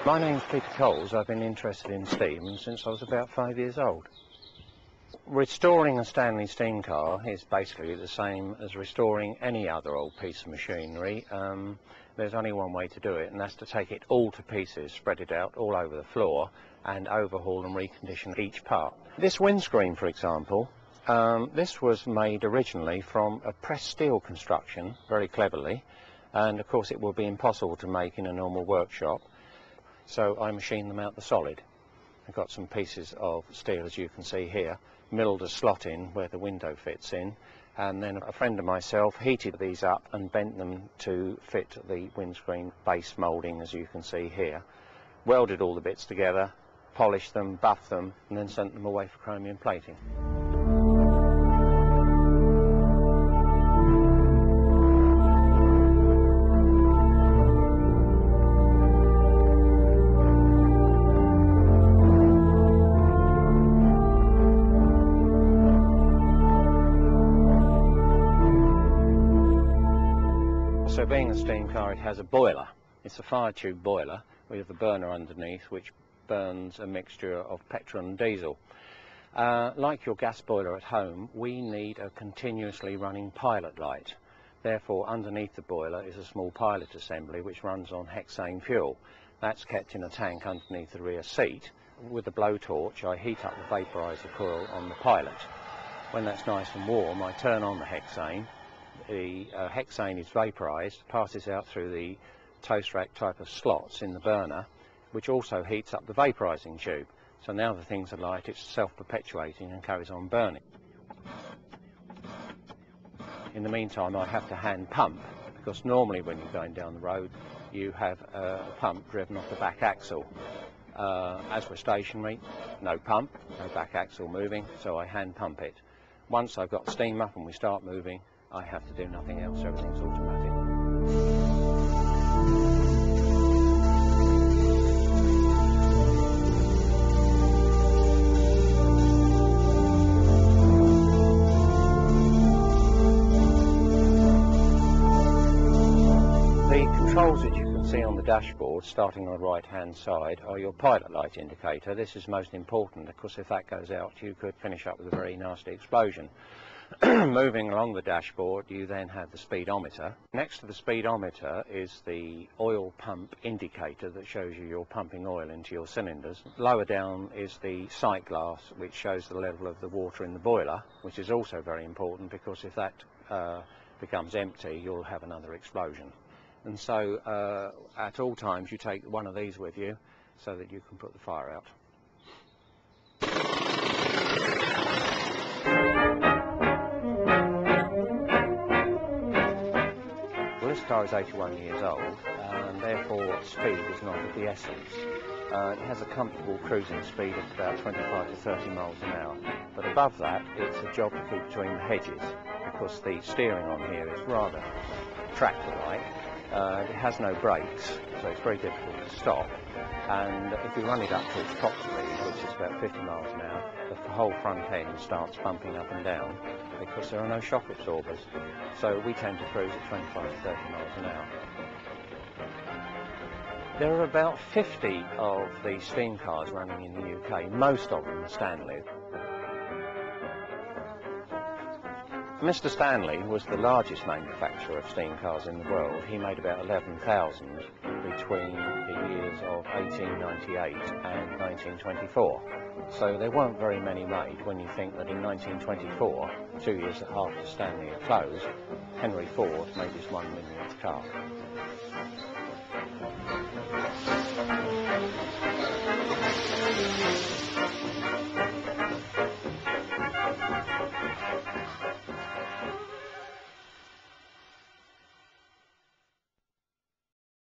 My name's Peter Coles. I've been interested in steam since I was about 5 years old. Restoring a Stanley Steam Car is basically the same as restoring any other old piece of machinery. There's only one way to do it, and that's to take it all to pieces, spread it out all over the floor, and overhaul and recondition each part. This windscreen, for example, this was made originally from a pressed steel construction, very cleverly, and of course it would be impossible to make in a normal workshop, so I machined them out the solid. I've got some pieces of steel, as you can see here, milled a slot in where the window fits in, and then a friend of myself heated these up and bent them to fit the windscreen base moulding, as you can see here. Welded all the bits together, polished them, buffed them, and then sent them away for chromium plating. So being a steam car, it has a boiler. It's a fire tube boiler with a burner underneath which burns a mixture of petrol and diesel. Like your gas boiler at home, we need a continuously running pilot light. Therefore, underneath the boiler is a small pilot assembly which runs on hexane fuel. That's kept in a tank underneath the rear seat. With a blowtorch, I heat up the vaporizer coil on the pilot. When that's nice and warm, I turn on the hexane. The hexane is vaporized, passes out through the toast rack type of slots in the burner, which also heats up the vaporizing tube. So now the things are light, it's self-perpetuating and carries on burning. In the meantime, I have to hand pump, because normally when you're going down the road, you have a pump driven off the back axle. As we're stationary, no pump, no back axle moving, so I hand pump it. Once I've got steam up and we start moving, I have to do nothing else, everything's automatic. The controls that you can see on the dashboard, starting on the right hand side, are your pilot light indicator. This is most important because if that goes out you could finish up with a very nasty explosion. Moving along the dashboard, you then have the speedometer. Next to the speedometer is the oil pump indicator that shows you you're pumping oil into your cylinders. Lower down is the sight glass, which shows the level of the water in the boiler, which is also very important because if that becomes empty, you'll have another explosion. And so at all times you take one of these with you so that you can put the fire out. This car is 81 years old, and therefore speed is not of the essence. It has a comfortable cruising speed of about 25 to 30 miles an hour, but above that it's a job to keep between the hedges because the steering on here is rather tractor-like. It has no brakes, so it's very difficult to stop, and if you run it up to its top speed, which is about 50 miles an hour, the whole front end starts bumping up and down because there are no shock absorbers. So we tend to cruise at 25 to 30 miles an hour. There are about 50 of the steam cars running in the UK, most of them are Stanley. Mr. Stanley was the largest manufacturer of steam cars in the world. He made about 11,000 between the years of 1898 and 1924. So there weren't very many made when you think that in 1924, 2 years after Stanley had closed, Henry Ford made his 1 millionth car.